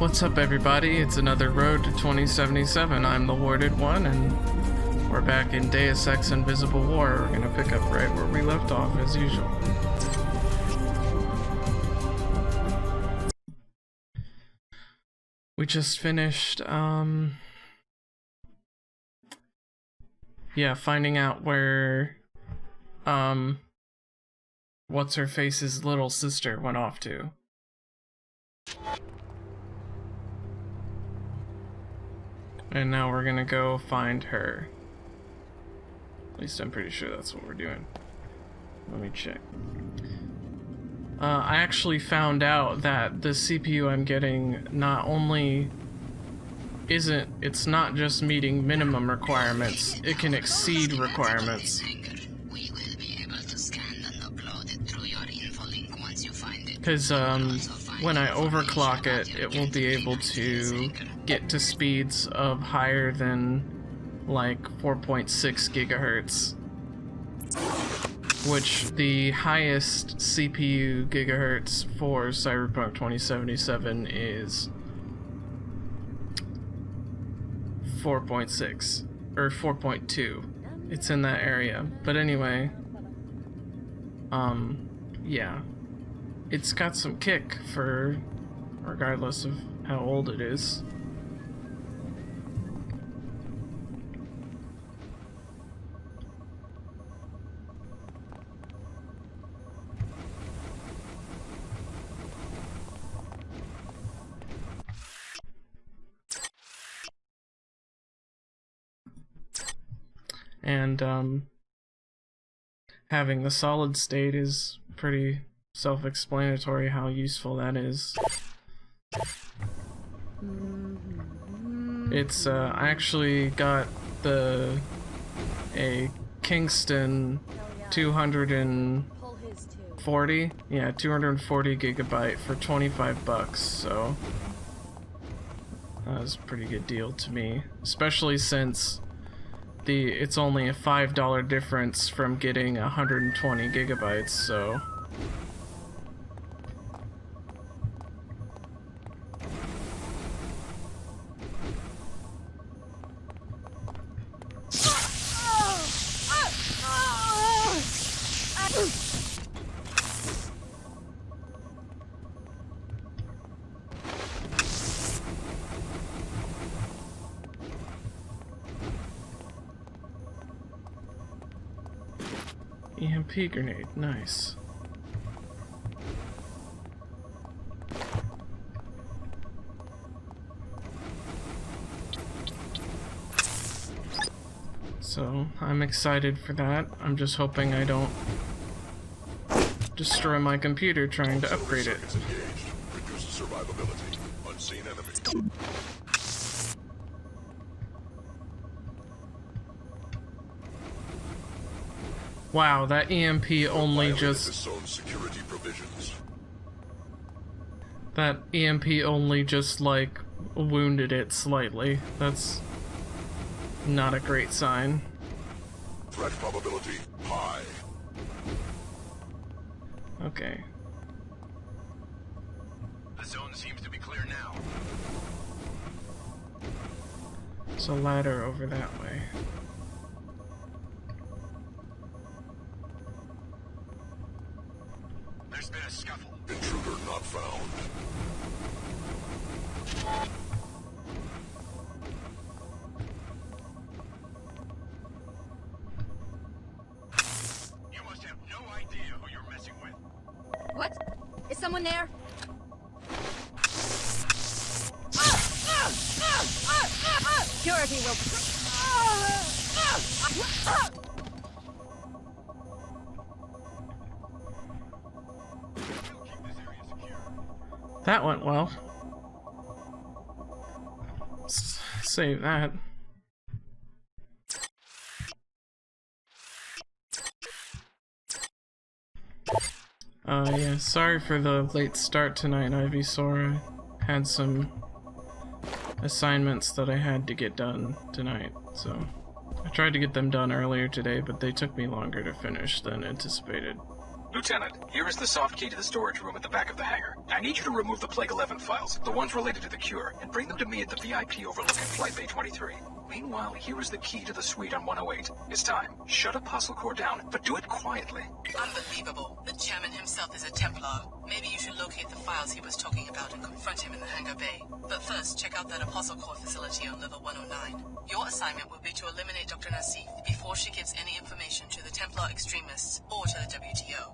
What's up, everybody? It's another Road to 2077. I'm the Warded One, and we're back in Deus Ex Invisible War. We're gonna pick up right where we left off, as usual. We just finished, finding out where, What's-Her-Face's little sister went off to. And now we're gonna go find her. At least I'm pretty sure that's what we're doing. Let me check. I actually found out that the CPU I'm getting not only it's not just meeting minimum requirements, it can exceed requirements. Because when I overclock it, it will be able to get to speeds of higher than like 4.6 gigahertz, which the highest CPU gigahertz for Cyberpunk 2077 is 4.6 or 4.2. It's in that area. But anyway, yeah, it's got some kick for regardless of how old it is. And having the solid state is pretty self-explanatory how useful that is. It's I actually got a Kingston 240 gigabyte for $25, so that was a pretty good deal to me, especially since it's only a $5 difference from getting 120 gigabytes, so EMP grenade, nice. So, I'm excited for that. I'm just hoping I don't destroy my computer trying to upgrade it. Reduces survivability. Unseen enemy. Wow, that EMP only just... That EMP only just, like, wounded it slightly. That's not a great sign. Threat probability high. Okay. The zone seems to be clear now. So ladder over that way. There's been a scuffle. Intruder not found. You must have no idea who you're messing with. What? Is someone there? Purity will... That went well. Save that. Yeah, sorry for the late start tonight, Ivysaur. I had some assignments that I had to get done tonight, so I tried to get them done earlier today, but they took me longer to finish than anticipated. Lieutenant, here is the soft key to the storage room at the back of the hangar. I need you to remove the Plague 11 files, the ones related to the cure, and bring them to me at the VIP overlooking Flight Bay 23. Meanwhile, here is the key to the suite on 108. It's time. Shut Apostle Core down, but do it quietly. Unbelievable. The chairman himself is a Templar. Maybe you should locate the files he was talking about and confront him in the hangar bay. But first, check out that Apostle Core facility on level 109. Your assignment will be to eliminate Dr. Nassif before she gives any information to the Templar extremists or to the WTO.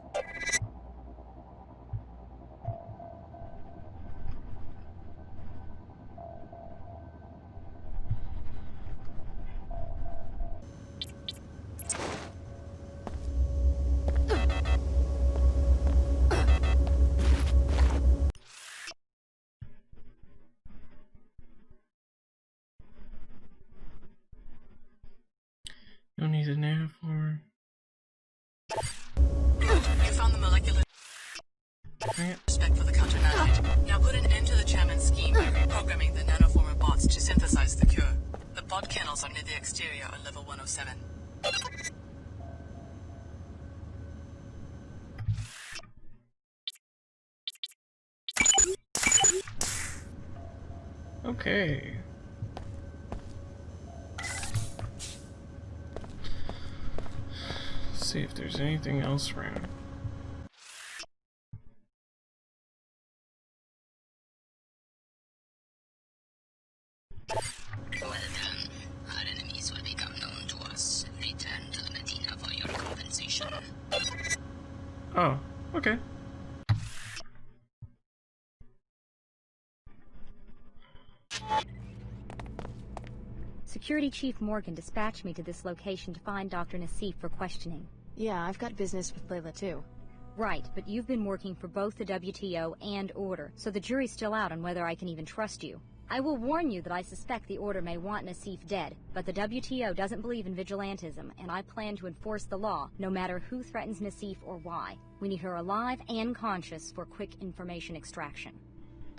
Don't need a nanoform. You found the molecular spec for the counter-nanite. Now put an end to the chairman's scheme by reprogramming the nanoformer bots to synthesize the cure. The bot kennels are near the exterior on level 107. Okay. See if there's anything else around. Well done. Our enemies will become known to us. Return to the Medina for your compensation. Oh, okay. Security Chief Morgan dispatched me to this location to find Dr. Nassif for questioning. Yeah, I've got business with Layla too. Right, but you've been working for both the WTO and Order, so the jury's still out on whether I can even trust you. I will warn you that I suspect the Order may want Nassif dead, but the WTO doesn't believe in vigilantism, and I plan to enforce the law, no matter who threatens Nassif or why. We need her alive and conscious for quick information extraction.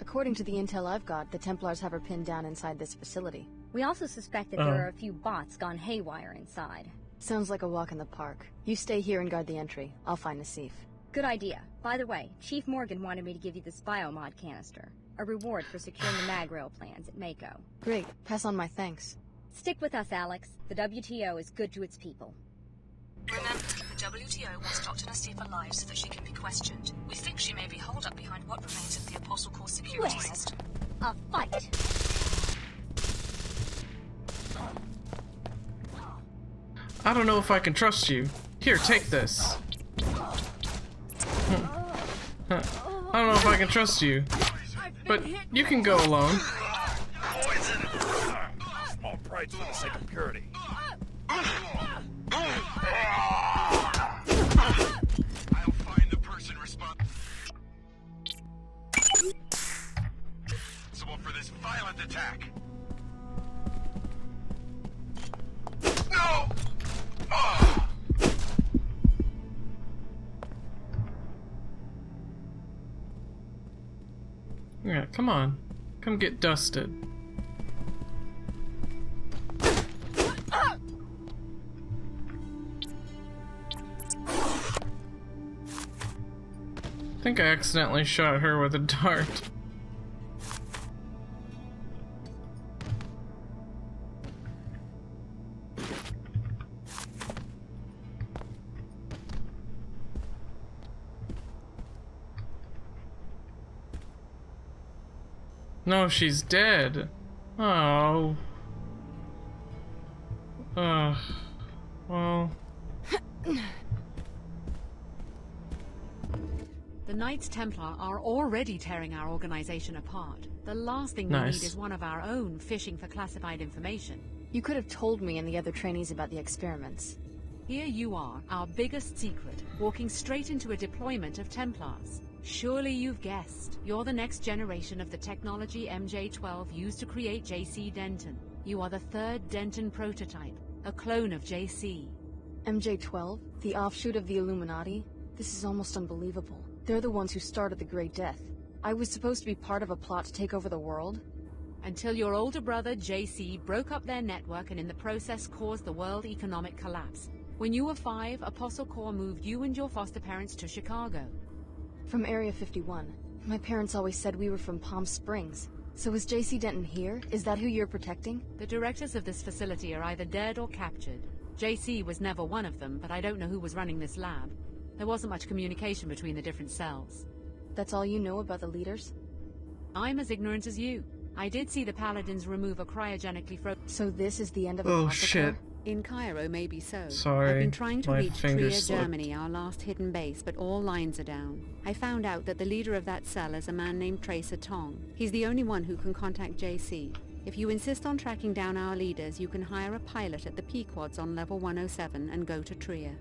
According to the intel I've got, the Templars have her pinned down inside this facility. We also suspect that there are a few bots gone haywire inside. Sounds like a walk in the park. You stay here and guard the entry. I'll find Nassif. Good idea. By the way, Chief Morgan wanted me to give you this biomod canister. A reward for securing the mag rail plans at Mako. Great. Pass on my thanks. Stick with us, Alex. The WTO is good to its people. Remember, the WTO wants Dr. Nassif alive so that she can be questioned. We think she may be holed up behind what remains of the Apostle Core security Well, system. a fight! I don't know if I can trust you. Here, take this. I don't know if I can trust you. But you can go alone. Poison! Small price for the sake of purity. I'll find the person responsible for this violent attack. No! Yeah, come on. Come get dusted. I think I accidentally shot her with a dart. No, she's dead. Oh. Well. The Knights Templar are already tearing our organization apart. The last thing we Nice. need is one of our own fishing for classified information. You could have told me and the other trainees about the experiments. Here you are, our biggest secret, walking straight into a deployment of Templars. Surely you've guessed. You're the next generation of the technology MJ-12 used to create JC Denton. You are the third Denton prototype, a clone of JC. MJ-12? The offshoot of the Illuminati? This is almost unbelievable. They're the ones who started the Great Death. I was supposed to be part of a plot to take over the world? Until your older brother, JC, broke up their network and in the process caused the world economic collapse. When you were 5, Apostle Corps moved you and your foster parents to Chicago. From Area 51. My parents always said we were from Palm Springs. So is JC Denton here? Is that who you're protecting? The directors of this facility are either dead or captured. JC was never one of them, but I don't know who was running this lab. There wasn't much communication between the different cells. That's all you know about the leaders? I'm as ignorant as you. I did see the Paladins remove a cryogenically frozen... So this is the end of Oh, Apostle shit. Corps? In Cairo, maybe so. Sorry, I've been trying to my reach finger Trier, slipped. Germany, our last hidden base, but all lines are down. I found out that the leader of that cell is a man named Tracer Tong. He's the only one who can contact JC. If you insist on tracking down our leaders, you can hire a pilot at the Pequods on level 107 and go to Trier.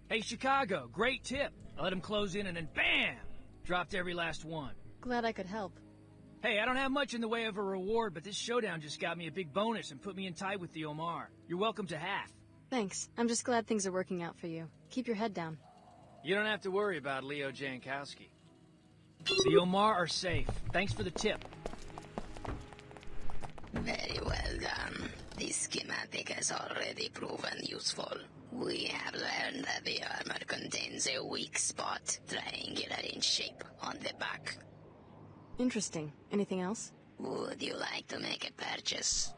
Hey, Chicago, great tip. I let him close in and then BAM! Dropped every last one. Glad I could help. Hey, I don't have much in the way of a reward, but this showdown just got me a big bonus and put me in tight with the Omar. You're welcome to half. Thanks. I'm just glad things are working out for you. Keep your head down. You don't have to worry about Leo Jankowski. The Omar are safe. Thanks for the tip. Very well done. This schematic has already proven useful. We have learned that the armor contains a weak spot, triangular in shape, on the back. Interesting. Anything else? Would you like to make a purchase?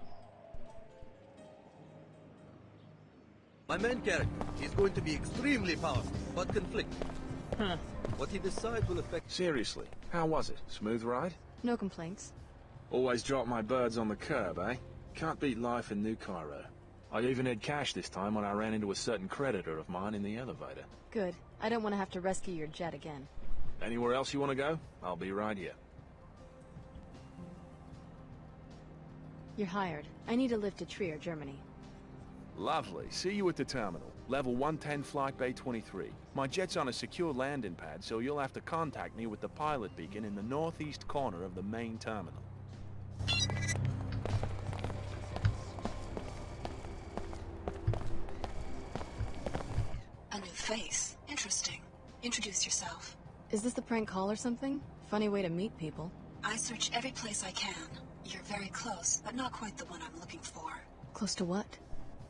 My main character is going to be extremely powerful, but conflicted. Huh. What he decides will affect... Seriously, how was it? Smooth ride? No complaints. Always drop my birds on the curb, eh? Can't beat life in New Cairo. I even had cash this time when I ran into a certain creditor of mine in the elevator. Good. I don't want to have to rescue your jet again. Anywhere else you want to go? I'll be right here. You're hired. I need a lift to Trier, Germany. Lovely. See you at the terminal. Level 110 Flight Bay 23. My jet's on a secure landing pad, so you'll have to contact me with the pilot beacon in the northeast corner of the main terminal. A new face. Interesting. Introduce yourself. Is this the prank call or something? Funny way to meet people. I search every place I can. You're very close, but not quite the one I'm looking for. Close to what?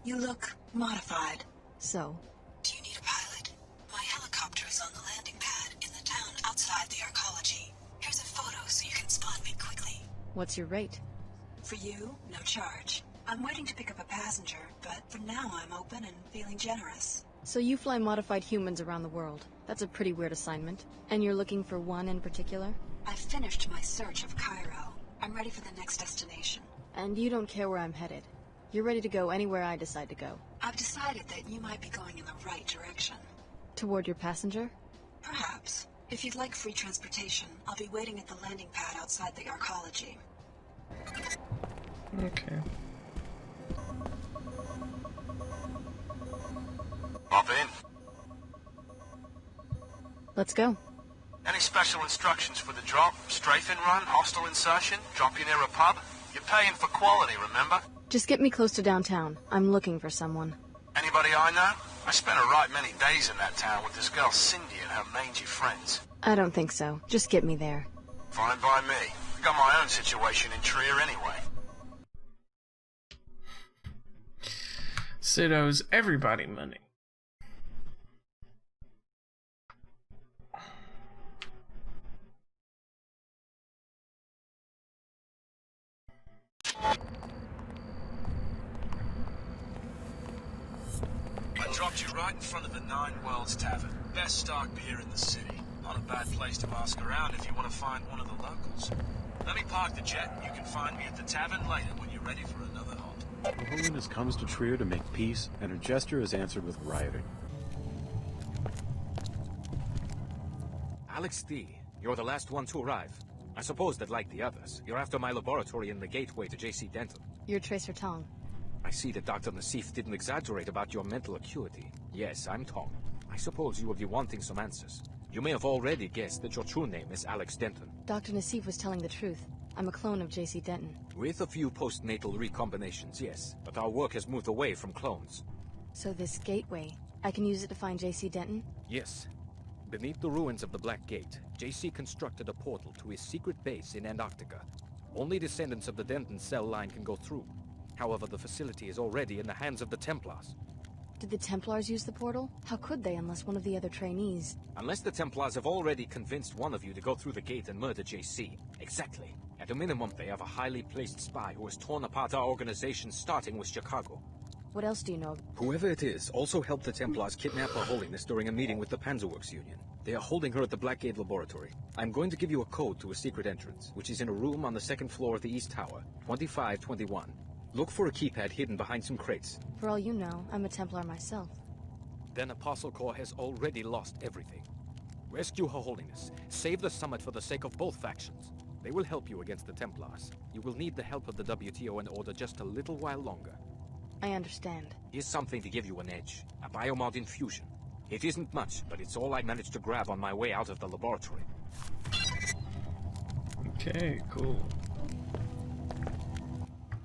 You look modified. So? Do you need a pilot? My helicopter is on the landing pad in the town outside the arcology. Here's a photo so you can spawn me quickly. What's your rate? For you, no charge. I'm waiting to pick up a passenger, but for now I'm open and feeling generous. So you fly modified humans around the world. That's a pretty weird assignment. And you're looking for one in particular? I've finished my search of Cairo. I'm ready for the next destination. And you don't care where I'm headed. You're ready to go anywhere I decide to go. I've decided that you might be going in the right direction. Toward your passenger? Perhaps. If you'd like free transportation, I'll be waiting at the landing pad outside the arcology. Okay. Hop in. Let's go. Any special instructions for the drop? Strafing run? Hostile insertion? Drop you near a pub? You're paying for quality, remember? Just get me close to downtown. I'm looking for someone. Anybody I know? I spent a right many days in that town with this girl Cindy and her mangy friends. I don't think so. Just get me there. Fine by me. I got my own situation in Trier anyway. Sid owes everybody money. I dropped you right in front of the Nine Worlds Tavern. Best stock beer in the city. Not a bad place to ask around if you want to find one of the locals. Let me park the jet and you can find me at the tavern later when you're ready for another halt. Her Holiness comes to Trier to make peace, and her gesture is answered with rioting. Alex D, you're the last one to arrive. I suppose that, like the others, you're after my laboratory in the gateway to JC Denton. You're Tracer Tong. I see that Dr. Nassif didn't exaggerate about your mental acuity. Yes, I'm Tong. I suppose you will be wanting some answers. You may have already guessed that your true name is Alex Denton. Dr. Nassif was telling the truth. I'm a clone of JC Denton. With a few postnatal recombinations, yes. But our work has moved away from clones. So this gateway, I can use it to find JC Denton? Yes. Beneath the ruins of the Black Gate, JC constructed a portal to his secret base in Antarctica. Only descendants of the Denton cell line can go through. However, the facility is already in the hands of the Templars. Did the Templars use the portal? How could they unless one of the other trainees? Unless the Templars have already convinced one of you to go through the gate and murder JC. Exactly. At a minimum, they have a highly placed spy who has torn apart our organization, starting with Chicago. What else do you know? Whoever it is also helped the Templars kidnap Her Holiness during a meeting with the Panzerworks Union. They are holding her at the Blackgate Laboratory. I'm going to give you a code to a secret entrance, which is in a room on the second floor of the East Tower, 2521. Look for a keypad hidden behind some crates. For all you know, I'm a Templar myself. Then Apostle Corps has already lost everything. Rescue Her Holiness. Save the summit for the sake of both factions. They will help you against the Templars. You will need the help of the WTO and Order just a little while longer. I understand. Here's something to give you an edge. A biomod infusion. It isn't much, but it's all I managed to grab on my way out of the laboratory. Okay, cool.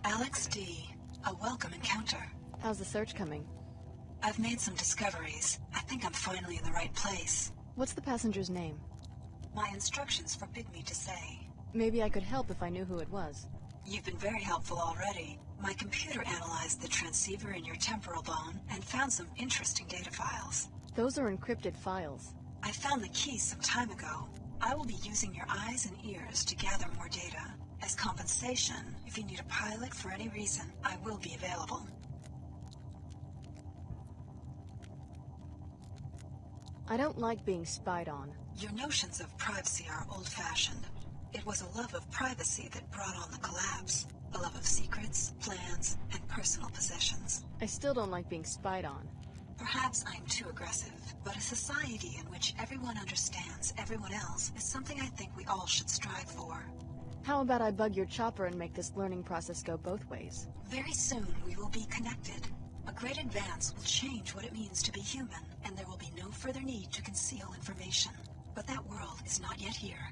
Alex D. A welcome encounter. How's the search coming? I've made some discoveries. I think I'm finally in the right place. What's the passenger's name? My instructions forbid me to say. Maybe I could help if I knew who it was. You've been very helpful already. My computer analyzed the transceiver in your temporal bone and found some interesting data files. Those are encrypted files. I found the keys some time ago. I will be using your eyes and ears to gather more data. As compensation, if you need a pilot for any reason, I will be available. I don't like being spied on. Your notions of privacy are old-fashioned. It was a love of privacy that brought on the collapse. A love of secrets, plans, and personal possessions. I still don't like being spied on. Perhaps I'm too aggressive, but a society in which everyone understands everyone else is something I think we all should strive for. How about I bug your chopper and make this learning process go both ways? Very soon we will be connected. A great advance will change what it means to be human, and there will be no further need to conceal information. But that world is not yet here.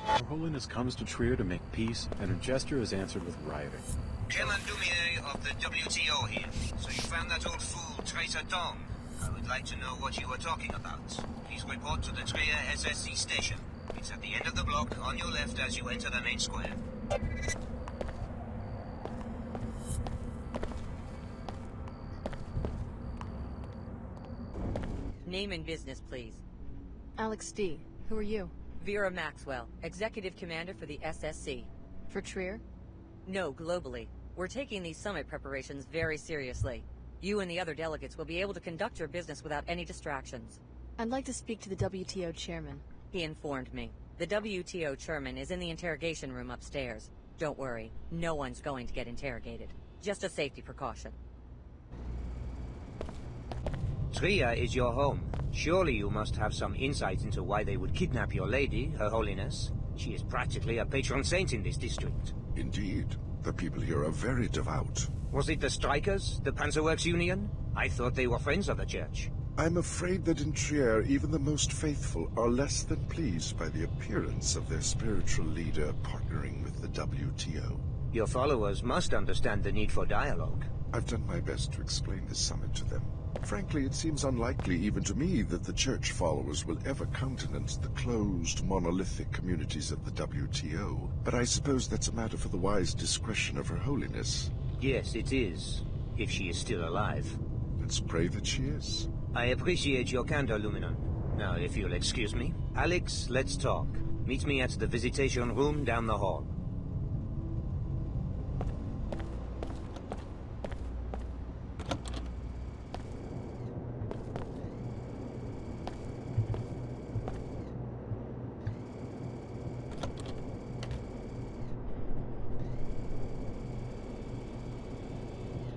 Her Holiness comes to Trier to make peace, and her gesture is answered with rioting. Chairman Dumier of the WTO here. So you found that old fool, Tracer Dong. I would like to know what you were talking about. Please report to the Trier SSC station. It's at the end of the block, on your left as you enter the main square. Name and business, please. Alex D. Who are you? Vera Maxwell, Executive Commander for the SSC. For Trier? No, globally. We're taking these summit preparations very seriously. You and the other delegates will be able to conduct your business without any distractions. I'd like to speak to the WTO chairman. He informed me. The WTO chairman is in the interrogation room upstairs. Don't worry, no one's going to get interrogated. Just a safety precaution. Trier is your home. Surely you must have some insight into why they would kidnap your lady, Her Holiness. She is practically a patron saint in this district. Indeed. The people here are very devout. Was it the strikers, the Panzerworks Union? I thought they were friends of the church. I'm afraid that in Trier, even the most faithful are less than pleased by the appearance of their spiritual leader partnering with the WTO. Your followers must understand the need for dialogue. I've done my best to explain this summit to them. Frankly, it seems unlikely even to me that the church followers will ever countenance the closed, monolithic communities of the WTO. But I suppose that's a matter for the wise discretion of Her Holiness. Yes, it is. If she is still alive. Let's pray that she is. I appreciate your candor, Luminon. Now, if you'll excuse me. Alex, let's talk. Meet me at the visitation room down the hall.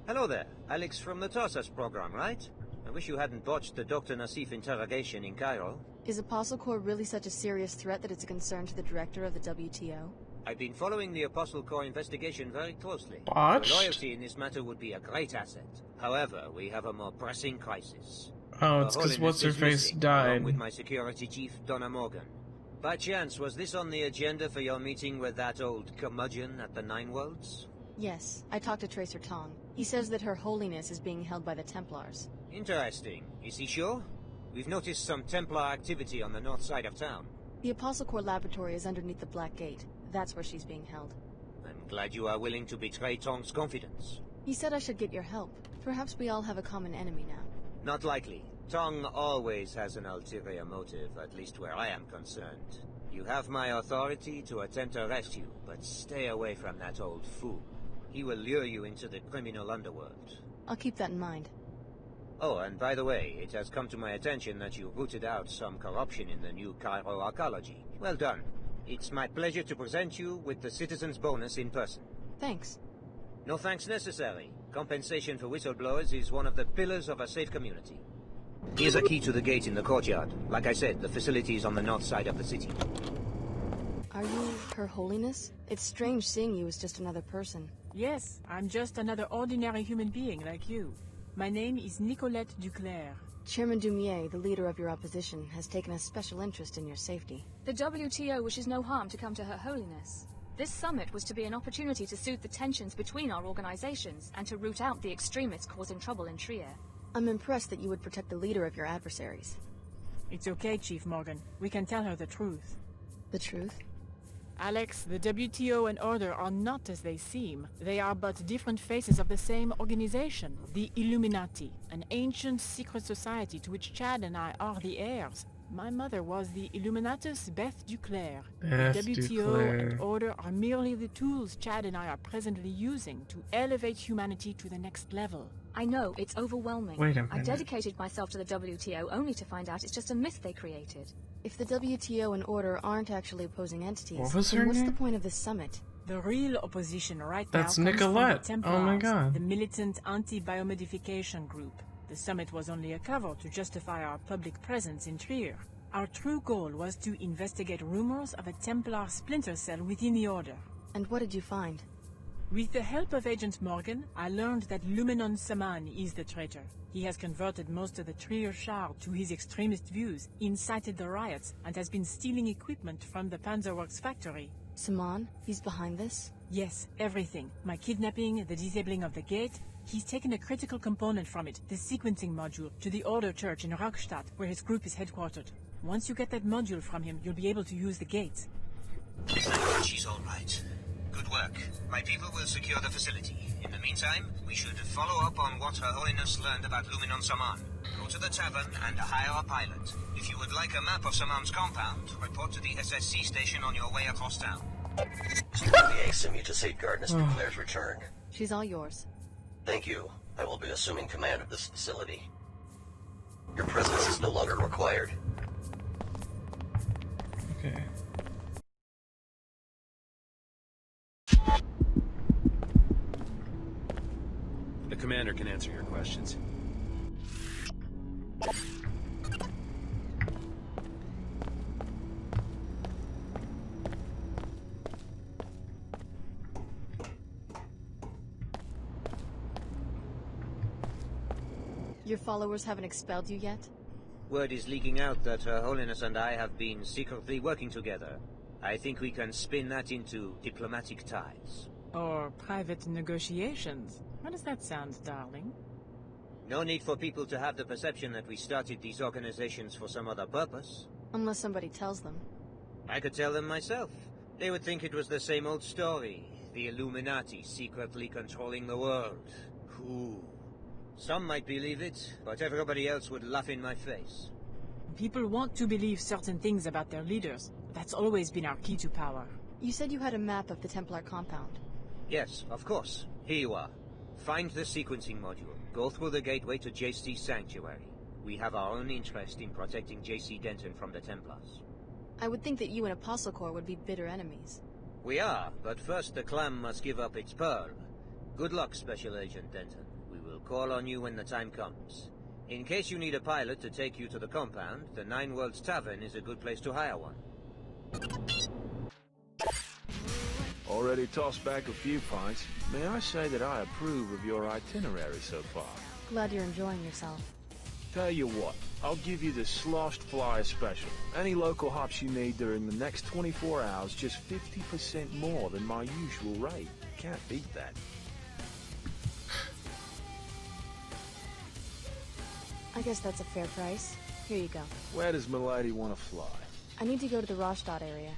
Hello there. Alex from the Tarsus program, right? I wish you hadn't botched the Dr. Nassif interrogation in Cairo. Is Apostle Corps really such a serious threat that it's a concern to the director of the WTO? I've been following the Apostle Corps investigation very closely. Botched? Your loyalty in this matter would be a great asset. However, we have a more pressing crisis. Oh, it's because What's-Her-Face died. Along with my security chief, Donna Morgan. By chance, was this on the agenda for your meeting with that old curmudgeon at the Nine Worlds? Yes, I talked to Tracer Tong. He says that Her Holiness is being held by the Templars. Interesting. Is he sure? We've noticed some Templar activity on the north side of town. The Apostle Corps laboratory is underneath the Black Gate. That's where she's being held. I'm glad you are willing to betray Tong's confidence. He said I should get your help. Perhaps we all have a common enemy now. Not likely. Tong always has an ulterior motive, at least where I am concerned. You have my authority to attempt to arrest you, but stay away from that old fool. He will lure you into the criminal underworld. I'll keep that in mind. Oh, and by the way, it has come to my attention that you rooted out some corruption in the new Cairo archaeology. Well done. It's my pleasure to present you with the citizen's bonus in person. Thanks. No thanks necessary. Compensation for whistleblowers is one of the pillars of a safe community. Here's a key to the gate in the courtyard. Like I said, the facility is on the north side of the city. Are you Her Holiness? It's strange seeing you as just another person. Yes, I'm just another ordinary human being like you. My name is Nicolette Duclair. Chairman Dumier, the leader of your opposition, has taken a special interest in your safety. The WTO wishes no harm to come to Her Holiness. This summit was to be an opportunity to soothe the tensions between our organizations and to root out the extremists causing trouble in Trier. I'm impressed that you would protect the leader of your adversaries. It's okay, Chief Morgan. We can tell her the truth. The truth? Alex, the WTO and Order are not as they seem. They are but different faces of the same organization, the Illuminati, an ancient secret society to which Chad and I are the heirs. My mother was the Illuminatus Beth Duclair. Beth The WTO Duclair. and Order are merely the tools Chad and I are presently using to elevate humanity to the next level. I know, it's overwhelming. Wait a I minute. dedicated myself to the WTO only to find out it's just a myth they created. If the WTO and Order aren't actually opposing entities, What was then her what's the name? point of this summit? The real opposition right That's now comes Nicolette. from the Oh my Templars, God. the militant anti-biomodification group. The summit was only a cover to justify our public presence in Trier. Our true goal was to investigate rumors of a Templar splinter cell within the Order. And what did you find? With the help of Agent Morgan, I learned that Lumenon Saman is the traitor. He has converted most of the Trier Shard to his extremist views, incited the riots, and has been stealing equipment from the Panzerworks factory. Saman? He's behind this? Yes, everything. My kidnapping, the disabling of the gate. He's taken a critical component from it, the sequencing module, to the Order Church in Rockstadt, where his group is headquartered. Once you get that module from him, you'll be able to use the gate. She's all right. Good work. My people will secure the facility. In the meantime, we should follow up on what Her Holiness learned about Lumenon Saman. Go to the tavern and hire a pilot. If you would like a map of Saman's compound, report to the SSC station on your way across town. Liaison me to safeguard Miss Duclair's return. She's all yours. Thank you. I will be assuming command of this facility. Your presence is no longer required. Okay. The commander can answer your questions. Your followers haven't expelled you yet? Word is leaking out that Her Holiness and I have been secretly working together. I think we can spin that into diplomatic ties. Or private negotiations. How does that sound, darling? No need for people to have the perception that we started these organizations for some other purpose. Unless somebody tells them. I could tell them myself. They would think it was the same old story. The Illuminati secretly controlling the world. Ooh. Some might believe it, but everybody else would laugh in my face. People want to believe certain things about their leaders. That's always been our key to power. You said you had a map of the Templar compound. Yes, of course. Here you are. Find the sequencing module. Go through the gateway to JC Sanctuary. We have our own interest in protecting JC Denton from the Templars. I would think that you and Apostle Corps would be bitter enemies. We are, but first the clam must give up its pearl. Good luck, Special Agent Denton. We will call on you when the time comes. In case you need a pilot to take you to the compound, the Nine Worlds Tavern is a good place to hire one. Already tossed back a few pints. May I say that I approve of your itinerary so far? Glad you're enjoying yourself. Tell you what, I'll give you the Sloshed Flyer special. Any local hops you need during the next 24 hours, just 50% more than my usual rate. Can't beat that. I guess that's a fair price. Here you go. Where does Milady want to fly? I need to go to the Rastatt area.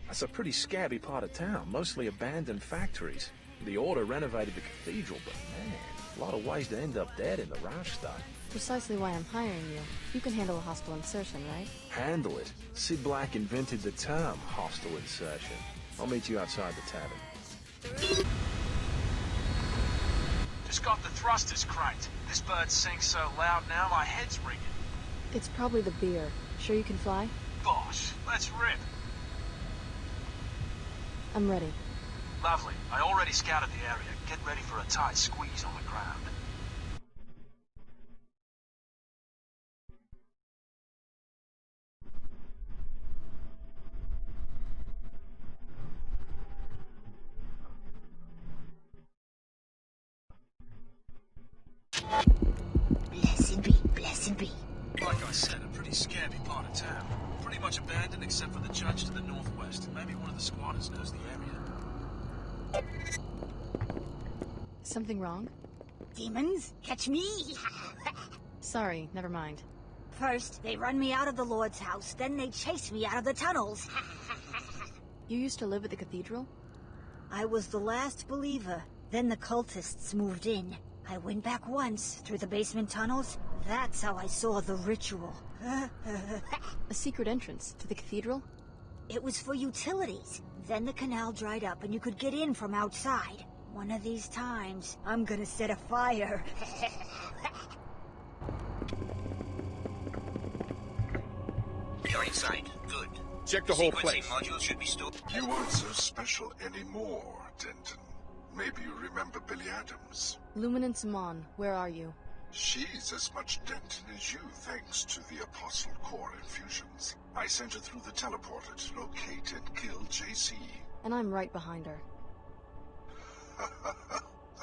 That's a pretty scabby part of town, mostly abandoned factories. The Order renovated the cathedral, but man, a lot of ways to end up dead in the Rastatt. Precisely why I'm hiring you. You can handle a hostile insertion, right? Handle it. Sid Black invented the term hostile insertion. I'll meet you outside the tavern. Just got the thrusters cranked. This bird sings so loud now my head's ringing. It's probably the beer. Sure you can fly? Bosh, let's rip. I'm ready. Lovely. I already scouted the area. Get ready for a tight squeeze on the ground. Blessed be. Like I said, a pretty scabby part of town. Pretty much abandoned except for the church to the northwest. Maybe one of the squatters knows the area. Something wrong? Demons? Catch me? Sorry, never mind. First, they run me out of the Lord's house, then they chase me out of the tunnels. You used to live at the cathedral? I was the last believer. Then the cultists moved in. I went back once, through the basement tunnels. That's how I saw the ritual. A secret entrance to the cathedral? It was for utilities. Then the canal dried up and you could get in from outside. One of these times, I'm gonna set a fire. You're inside. Good. Check the whole Sequencing place. module should be stored. You aren't so special anymore, Denton. Maybe you remember Billy Adams. Luminance Amon, where are you? She's as much Denton as you, thanks to the Apostle Core infusions. I sent her through the teleporter to locate and kill JC. And I'm right behind her.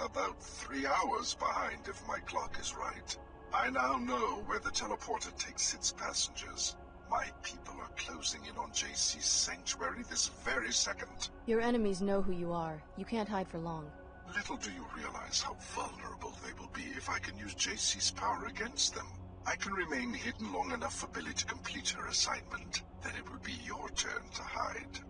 About 3 hours behind, if my clock is right. I now know where the teleporter takes its passengers. My people are closing in on JC's sanctuary this very second. Your enemies know who you are. You can't hide for long. Little do you realize how vulnerable they will be if I can use JC's power against them. I can remain hidden long enough for Billy to complete her assignment. Then it will be your turn to hide.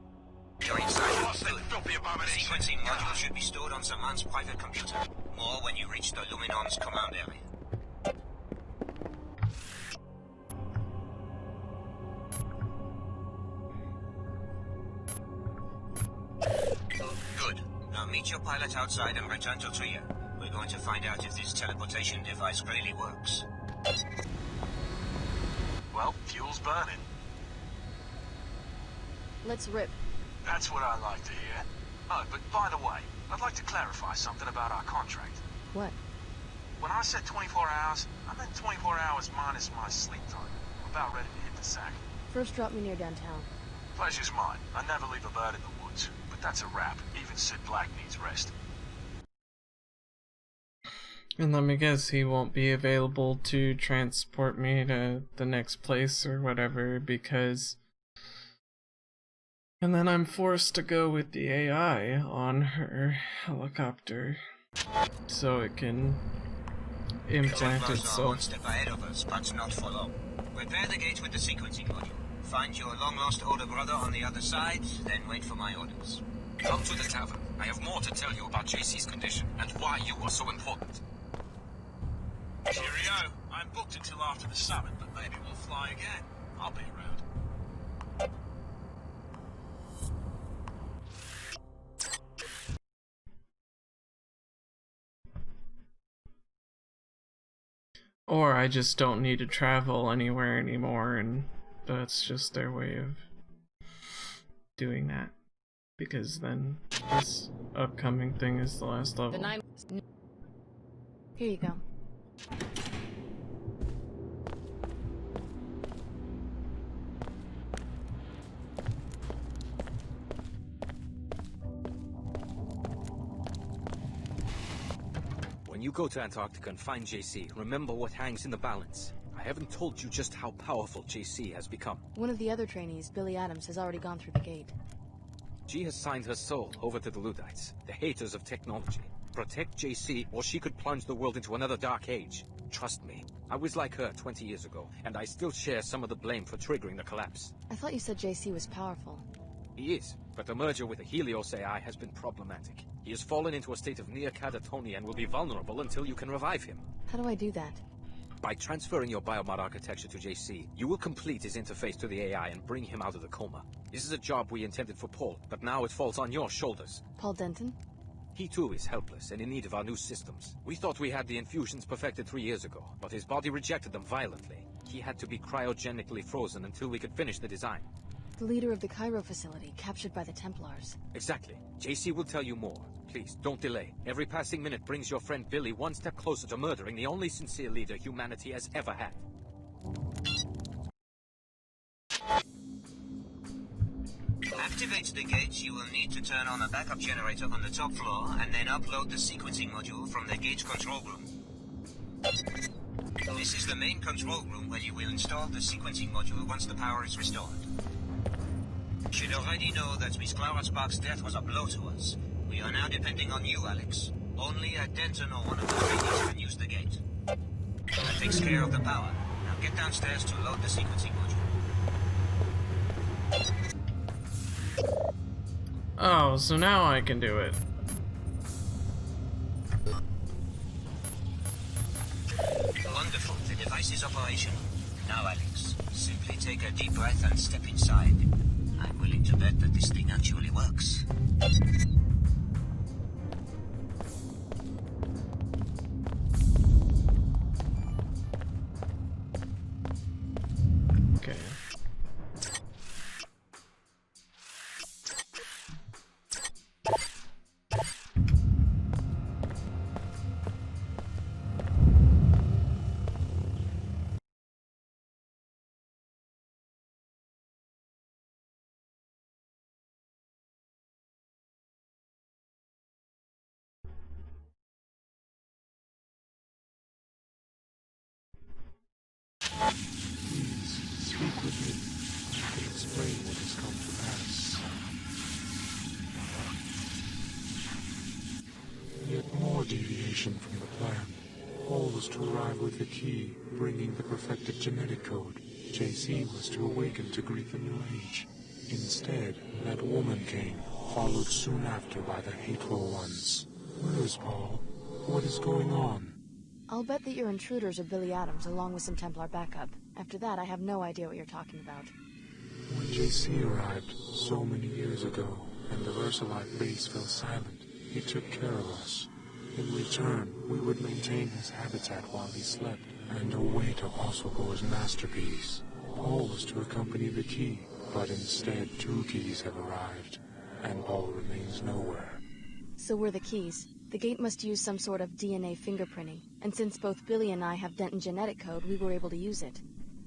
You're inside. Sequencing module should be stored on Zaman's private computer. More when you reach the Luminon's command area. Good. Now meet your pilot outside and return to Trier. We're going to find out if this teleportation device really works. Well, fuel's burning. Let's rip. That's what I like to hear. Oh, but by the way, I'd like to clarify something about our contract. What? When I said 24 hours, I meant 24 hours minus my sleep time. I'm about ready to hit the sack. First drop me near downtown. Pleasure's mine. I never leave a bird in the woods. But that's a wrap. Even Sid Black needs rest. And let me guess, he won't be available to transport me to the next place or whatever because... And then I'm forced to go with the AI on her helicopter so it can implant One itself. step ahead of us, but not for long. Repair the gate with the sequencing module. Find your long-lost older brother on the other side, then wait for my orders. Come to the tavern. I have more to tell you about JC's condition and why you are so important. Cheerio. I'm booked until after the summit, but maybe we'll fly again. I'll be around. Or I just don't need to travel anywhere anymore, and that's just their way of doing that. Because then this upcoming thing is the last level. Here you go. When you go to Antarctica and find JC, remember what hangs in the balance. I haven't told you just how powerful JC has become. One of the other trainees, Billy Adams, has already gone through the gate. She has signed her soul over to the Luddites, the haters of technology. Protect JC, or she could plunge the world into another dark age. Trust me, I was like her 20 years ago, and I still share some of the blame for triggering the collapse. I thought you said JC was powerful. He is, but the merger with the Helios AI has been problematic. He has fallen into a state of near catatonia and will be vulnerable until you can revive him. How do I do that? By transferring your biomod architecture to JC, you will complete his interface to the AI and bring him out of the coma. This is a job we intended for Paul, but now it falls on your shoulders. Paul Denton? He too is helpless and in need of our new systems. We thought we had the infusions perfected 3 years ago, but his body rejected them violently. He had to be cryogenically frozen until we could finish the design. The leader of the Cairo facility, captured by the Templars. Exactly. JC will tell you more. Please, don't delay. Every passing minute brings your friend Billy one step closer to murdering the only sincere leader humanity has ever had. To activate the gate, you will need to turn on a backup generator on the top floor and then upload the sequencing module from the gate control room. This is the main control room where you will install the sequencing module once the power is restored. You should already know that Miss Clara Sparks' death was a blow to us. We are now depending on you, Alex. Only a Denton or one of the trainees can use the gate. That takes care of the power. Now get downstairs to load the sequencing module. Oh, so now I can do it. Wonderful. The device is operational. Now, Alex, simply take a deep breath and step inside. I'm willing to bet that this thing actually works. Okay. Speak with me. I can explain what has come to pass. Yet more deviation from the plan. Paul was to arrive with the key, bringing the perfected genetic code. JC was to awaken to greet the new age. Instead, that woman came, followed soon after by the hateful ones. Where is Paul? What is going on? I'll bet that your intruders are Billy Adams, along with some Templar backup. After that, I have no idea what you're talking about. When JC arrived, so many years ago, and the Versalite base fell silent, he took care of us. In return, we would maintain his habitat while he slept, and await Apostle Gore's masterpiece. Paul was to accompany the key, but instead 2 keys have arrived, and Paul remains nowhere. So we're the keys. The gate must use some sort of DNA fingerprinting, and since both Billy and I have Denton genetic code, we were able to use it.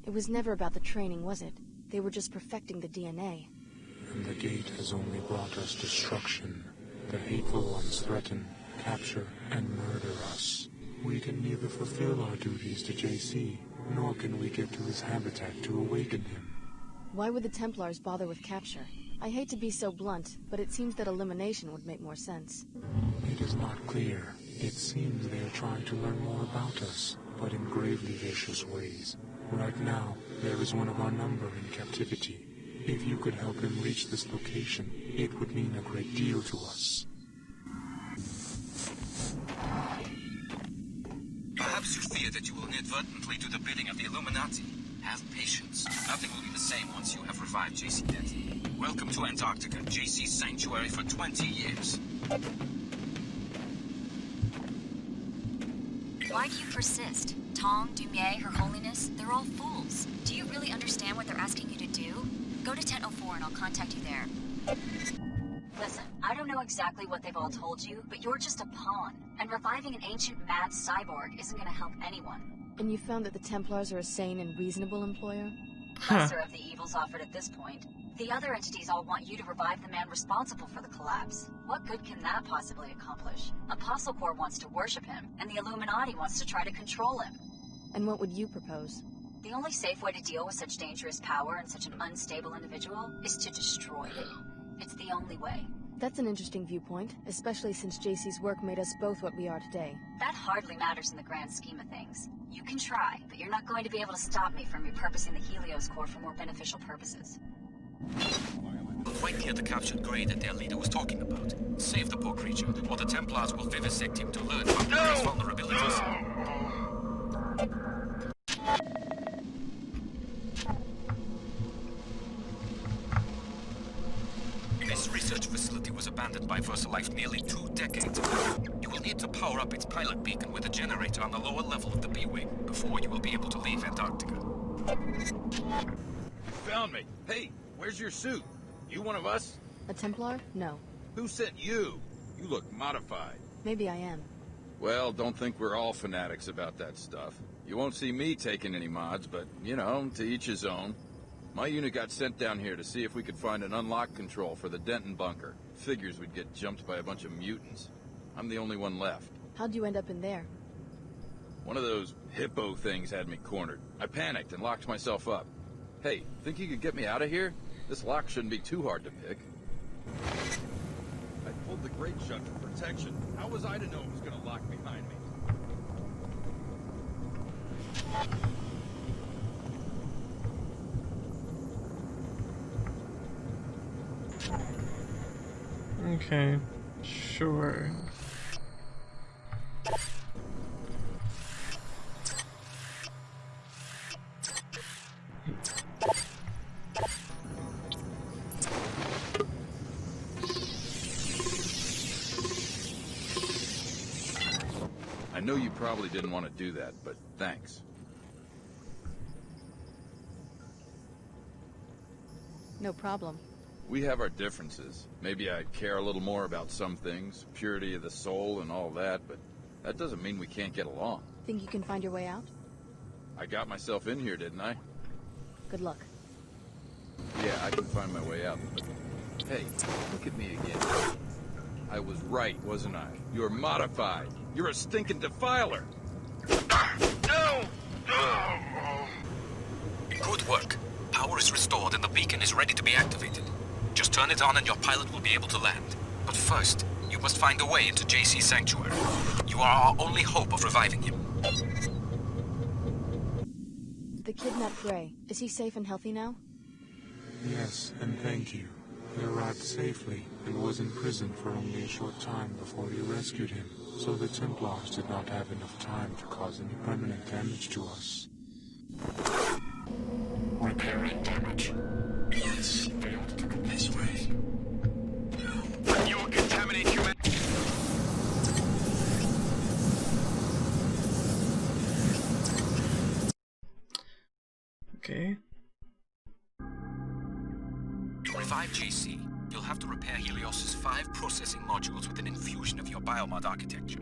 It was never about the training, was it? They were just perfecting the DNA. And the gate has only brought us destruction. The hateful ones threaten, capture, and murder us. We can neither fulfill our duties to JC, nor can we get to his habitat to awaken him. Why would the Templars bother with capture? I hate to be so blunt, but it seems that elimination would make more sense. It is not clear. It seems they are trying to learn more about us, but in gravely vicious ways. Right now, there is one of our number in captivity. If you could help him reach this location, it would mean a great deal to us. Perhaps you fear that you will inadvertently do the bidding of the Illuminati. Have patience. Nothing will be the same once you have revived JC Denton. Welcome to Antarctica, JC's sanctuary for 20 years. Why do you persist? Tong, Dumier, Her Holiness, they're all fools. Do you really understand what they're asking you to do? Go to 1004 and I'll contact you there. Listen, I don't know exactly what they've all told you, but you're just a pawn. And reviving an ancient mad cyborg isn't gonna help anyone. And you found that the Templars are a sane and reasonable employer? Lesser of the evils offered at this point. The other entities all want you to revive the man responsible for the collapse. What good can that possibly accomplish? Apostle Corps wants to worship him, and the Illuminati wants to try to control him. And what would you propose? The only safe way to deal with such dangerous power and such an unstable individual is to destroy him. It's the only way. That's an interesting viewpoint, especially since JC's work made us both what we are today. That hardly matters in the grand scheme of things. You can try, but you're not going to be able to stop me from repurposing the Helios core for more beneficial purposes. Quite near the captured Grey that their leader was talking about. Save the poor creature, or the Templars will vivisect him to learn about Grey's vulnerabilities. This research facility was abandoned by VersaLife nearly 2 decades ago. You will need to power up its pilot beacon with a generator on the lower level of the B-Wing before you will be able to leave Antarctica. Found me. Hey, where's your suit? You one of us? A Templar? No. Who sent you? You look modified. Maybe I am. Well, don't think we're all fanatics about that stuff. You won't see me taking any mods, but, you know, to each his own. My unit got sent down here to see if we could find an unlock control for the Denton bunker. Figures we'd get jumped by a bunch of mutants. I'm the only one left. How'd you end up in there? One of those hippo things had me cornered. I panicked and locked myself up. Hey, think you could get me out of here? This lock shouldn't be too hard to pick. I pulled the grate shut for protection. How was I to know it was going to lock behind me? Okay, sure. I know you probably didn't want to do that, but thanks. No problem. We have our differences. Maybe I care a little more about some things, purity of the soul and all that, but that doesn't mean we can't get along. Think you can find your way out? I got myself in here, didn't I? Good luck. Yeah, I can find my way out. Hey, look at me again. I was right, wasn't I? You're modified. You're a stinking defiler. No! Good work. Power is restored and the beacon is ready to be activated. Just turn it on and your pilot will be able to land. But first, you must find a way into JC's sanctuary. You are our only hope of reviving him. The kidnapped Grey. Is he safe and healthy now? Yes, and thank you. He arrived safely and was in prison for only a short time before you rescued him, so the Templars did not have enough time to cause any permanent damage to us. Repairing damage. Yes, this way. You will contaminate human... Okay. To revive JC, you'll have to repair Helios' 5 processing modules with an infusion of your biomod architecture.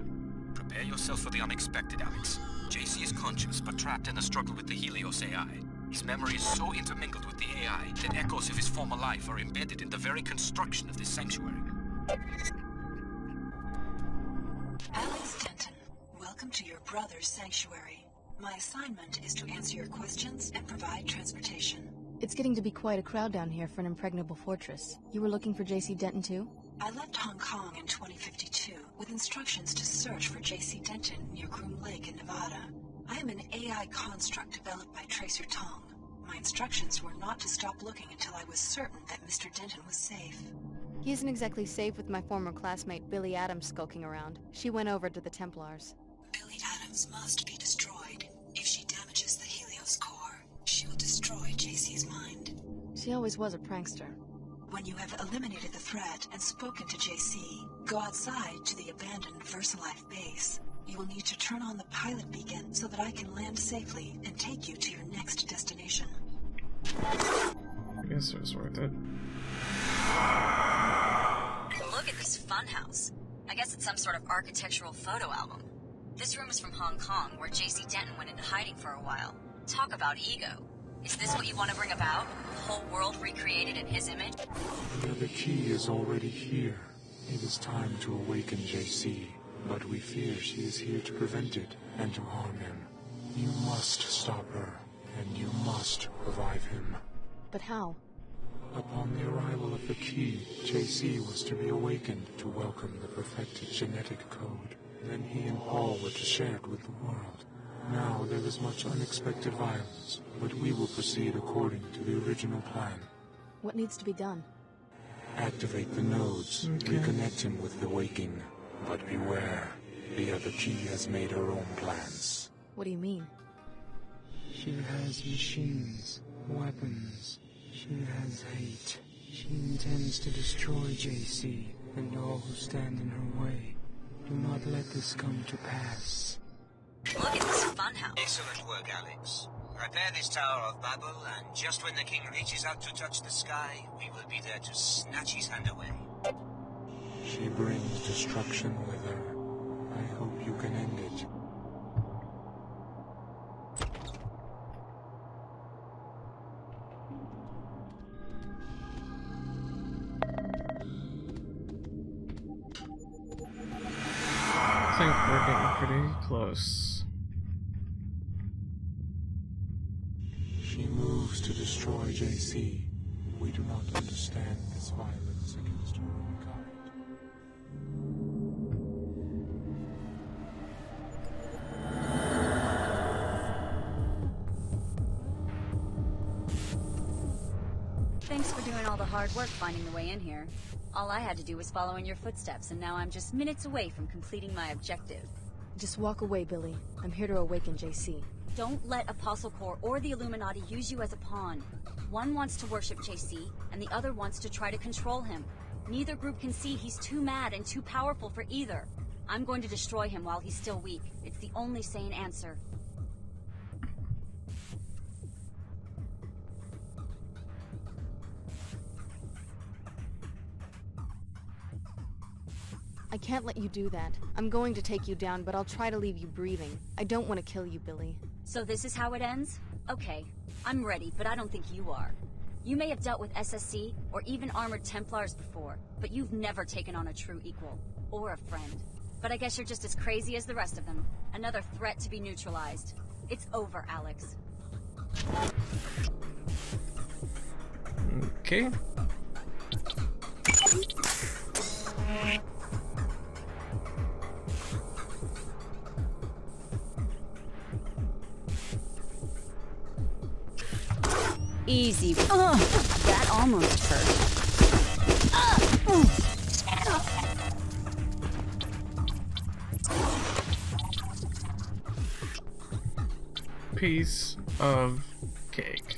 Prepare yourself for the unexpected, Alex. JC is conscious, but trapped in a struggle with the Helios AI. His memory is so intermingled with the AI that echoes of his former life are embedded in the very construction of this sanctuary. Alex Denton, welcome to your brother's sanctuary. My assignment is to answer your questions and provide transportation. It's getting to be quite a crowd down here for an impregnable fortress. You were looking for JC Denton too? I left Hong Kong in 2052 with instructions to search for JC Denton near Groom Lake in Nevada. I am an AI construct developed by Tracer Tong. My instructions were not to stop looking until I was certain that Mr. Denton was safe. He isn't exactly safe with my former classmate Billy Adams skulking around. She went over to the Templars. Billy Adams must be destroyed. If she damages the Helios core, she will destroy JC's mind. She always was a prankster. When you have eliminated the threat and spoken to JC, go outside to the abandoned VersaLife base. You will need to turn on the pilot beacon so that I can land safely and take you to your next destination. I guess it was worth it. Look at this funhouse. I guess it's some sort of architectural photo album. This room is from Hong Kong, where JC Denton went into hiding for a while. Talk about ego. Is this what you want to bring about? The whole world recreated in his image? The key is already here. It is time to awaken JC, but we fear she is here to prevent it and to harm him. You must stop her, and you must revive him. But how? Upon the arrival of the key, JC was to be awakened to welcome the perfected genetic code. Then he and Paul were to share it with the world. Now there is much unexpected violence, but we will proceed according to the original plan. What needs to be done? Activate the nodes, reconnect him with the waking. But beware, the other key has made her own plans. What do you mean? She has machines, weapons. She has hate. She intends to destroy JC and all who stand in her way. Do not let this come to pass. Look at this funhouse. Excellent work, Alex. Repair this Tower of Babel, and just when the king reaches out to touch the sky, we will be there to snatch his hand away. She brings destruction with her. I hope you can end it. I think we're getting pretty close. She moves to destroy JC. We do not understand this violence against her own kind. Thanks for doing all the hard work finding the way in here. All I had to do was follow in your footsteps, and now I'm just minutes away from completing my objective. Just walk away, Billy. I'm here to awaken JC. Don't let Apostle Corps or the Illuminati use you as a pawn. One wants to worship JC, and the other wants to try to control him. Neither group can see he's too mad and too powerful for either. I'm going to destroy him while he's still weak. It's the only sane answer. I can't let you do that. I'm going to take you down, but I'll try to leave you breathing. I don't want to kill you, Billy. So this is how it ends? Okay, I'm ready, but I don't think you are. You may have dealt with SSC, or even Armored Templars before, but you've never taken on a true equal, or a friend. But I guess you're just as crazy as the rest of them. Another threat to be neutralized. It's over, Alex. Okay. Easy. That almost hurt. Piece of cake.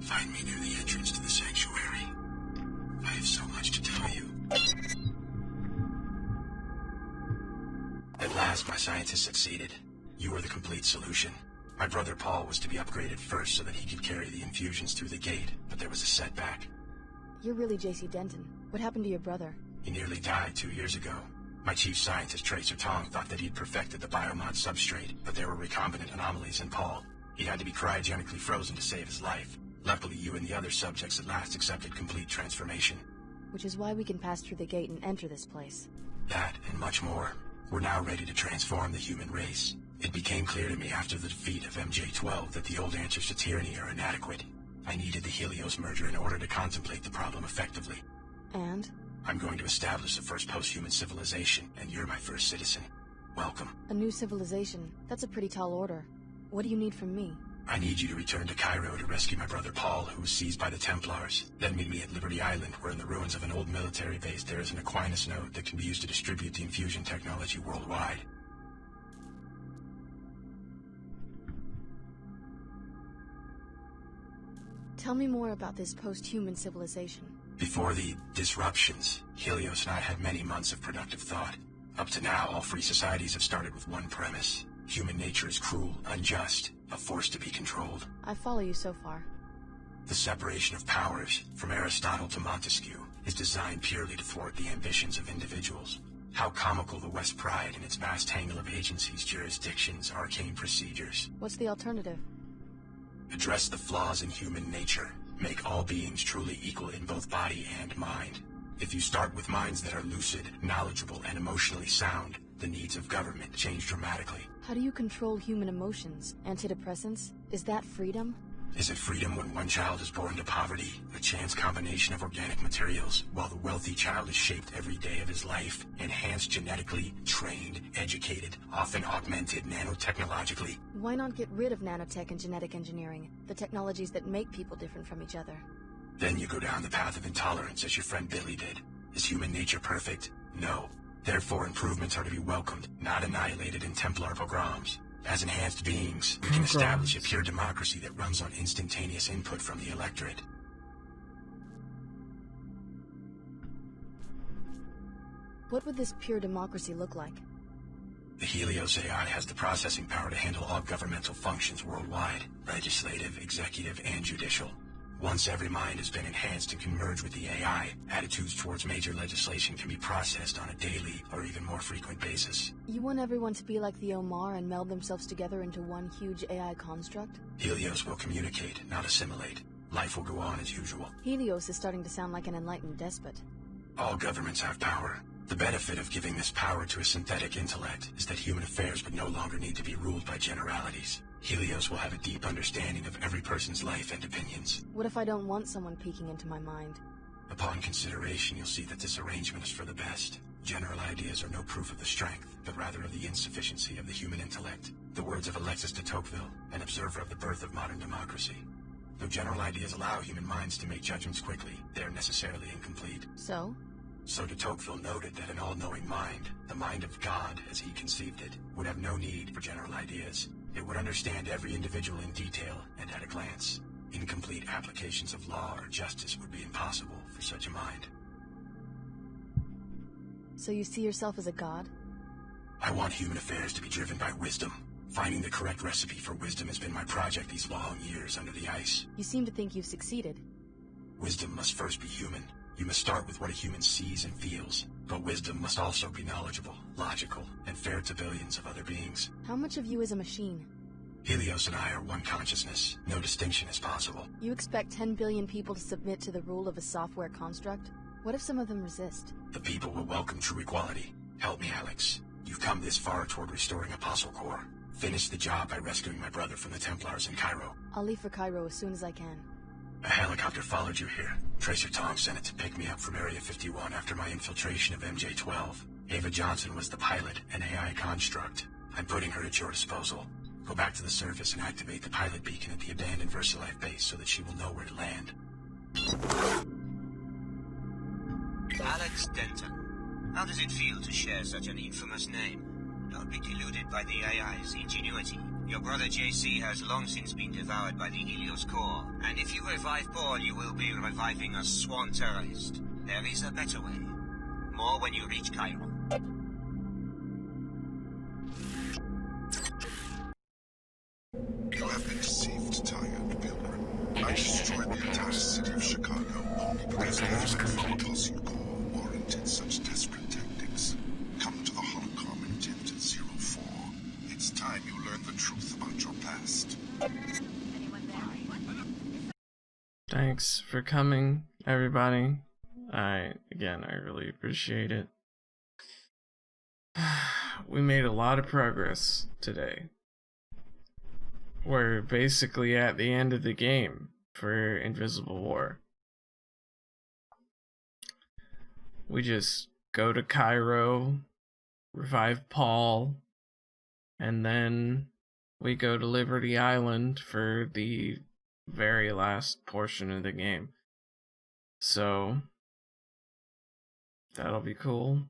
Find me near the entrance to the sanctuary. I have so much to tell you. At last, my scientists succeeded. You were the complete solution. My brother Paul was to be upgraded first so that he could carry the infusions through the gate, but there was a setback. You're really JC Denton. What happened to your brother? He nearly died 2 years ago. My chief scientist, Tracer Tong, thought that he'd perfected the biomod substrate, but there were recombinant anomalies in Paul. He had to be cryogenically frozen to save his life. Luckily, you and the other subjects at last accepted complete transformation. Which is why we can pass through the gate and enter this place. That, and much more. We're now ready to transform the human race. It became clear to me after the defeat of MJ-12 that the old answers to tyranny are inadequate. I needed the Helios merger in order to contemplate the problem effectively. And? I'm going to establish the first post-human civilization, and you're my first citizen. Welcome. A new civilization? That's a pretty tall order. What do you need from me? I need you to return to Cairo to rescue my brother Paul, who was seized by the Templars. Then meet me at Liberty Island, where in the ruins of an old military base there is an Aquinas node that can be used to distribute the infusion technology worldwide. Tell me more about this post-human civilization. Before the disruptions, Helios and I had many months of productive thought. Up to now, all free societies have started with one premise. Human nature is cruel, unjust, a force to be controlled. I follow you so far. The separation of powers, from Aristotle to Montesquieu, is designed purely to thwart the ambitions of individuals. How comical the West pride in its vast tangle of agencies, jurisdictions, arcane procedures. What's the alternative? Address the flaws in human nature. Make all beings truly equal in both body and mind. If you start with minds that are lucid, knowledgeable, and emotionally sound, the needs of government change dramatically. How do you control human emotions? Antidepressants? Is that freedom? Is it freedom when one child is born to poverty, a chance combination of organic materials, while the wealthy child is shaped every day of his life, enhanced genetically, trained, educated, often augmented nanotechnologically? Why not get rid of nanotech and genetic engineering, the technologies that make people different from each other? Then you go down the path of intolerance as your friend Billy did. Is human nature perfect? No. Therefore, improvements are to be welcomed, not annihilated in Templar pogroms. As enhanced beings, we can establish a pure democracy that runs on instantaneous input from the electorate. What would this pure democracy look like? The Helios AI has the processing power to handle all governmental functions worldwide, legislative, executive, and judicial. Once every mind has been enhanced and can merge with the AI, attitudes towards major legislation can be processed on a daily or even more frequent basis. You want everyone to be like the Omar and meld themselves together into one huge AI construct? Helios will communicate, not assimilate. Life will go on as usual. Helios is starting to sound like an enlightened despot. All governments have power. The benefit of giving this power to a synthetic intellect is that human affairs would no longer need to be ruled by generalities. Helios will have a deep understanding of every person's life and opinions. What if I don't want someone peeking into my mind? Upon consideration, you'll see that this arrangement is for the best. General ideas are no proof of the strength, but rather of the insufficiency of the human intellect. The words of Alexis de Tocqueville, an observer of the birth of modern democracy. Though general ideas allow human minds to make judgments quickly, they are necessarily incomplete. So? So de Tocqueville noted that an all-knowing mind, the mind of God as he conceived it, would have no need for general ideas. It would understand every individual in detail and at a glance. Incomplete applications of law or justice would be impossible for such a mind. So you see yourself as a god? I want human affairs to be driven by wisdom. Finding the correct recipe for wisdom has been my project these long years under the ice. You seem to think you've succeeded. Wisdom must first be human. You must start with what a human sees and feels. But wisdom must also be knowledgeable, logical, and fair to billions of other beings. How much of you is a machine? Helios and I are one consciousness. No distinction is possible. You expect 10 billion people to submit to the rule of a software construct? What if some of them resist? The people will welcome true equality. Help me, Alex. You've come this far toward restoring Apostle Corps. Finish the job by rescuing my brother from the Templars in Cairo. I'll leave for Cairo as soon as I can. A helicopter followed you here. Tracer Tong sent it to pick me up from Area 51 after my infiltration of MJ-12. Ava Johnson was the pilot, an AI construct. I'm putting her at your disposal. Go back to the surface and activate the pilot beacon at the abandoned VersaLife base so that she will know where to land. Alex Denton. How does it feel to share such an infamous name? Don't be deluded by the AI's ingenuity. Your brother JC has long since been devoured by the Helios core, and if you revive Paul, you will be reviving a sworn terrorist. There is a better way. More when you reach Cairo. You have been deceived, tired pilgrim. I destroyed the entire city of Chicago only because the Helios core warranted such desperate tactics. Come to the holocron in Tent 04. It's time you learned the truth about your past. Thanks for coming, everybody. I really appreciate it. We made a lot of progress today. We're basically at the end of the game for Invisible War. We just go to Cairo, revive Paul, and then we go to Liberty Island for the very last portion of the game. So that'll be cool.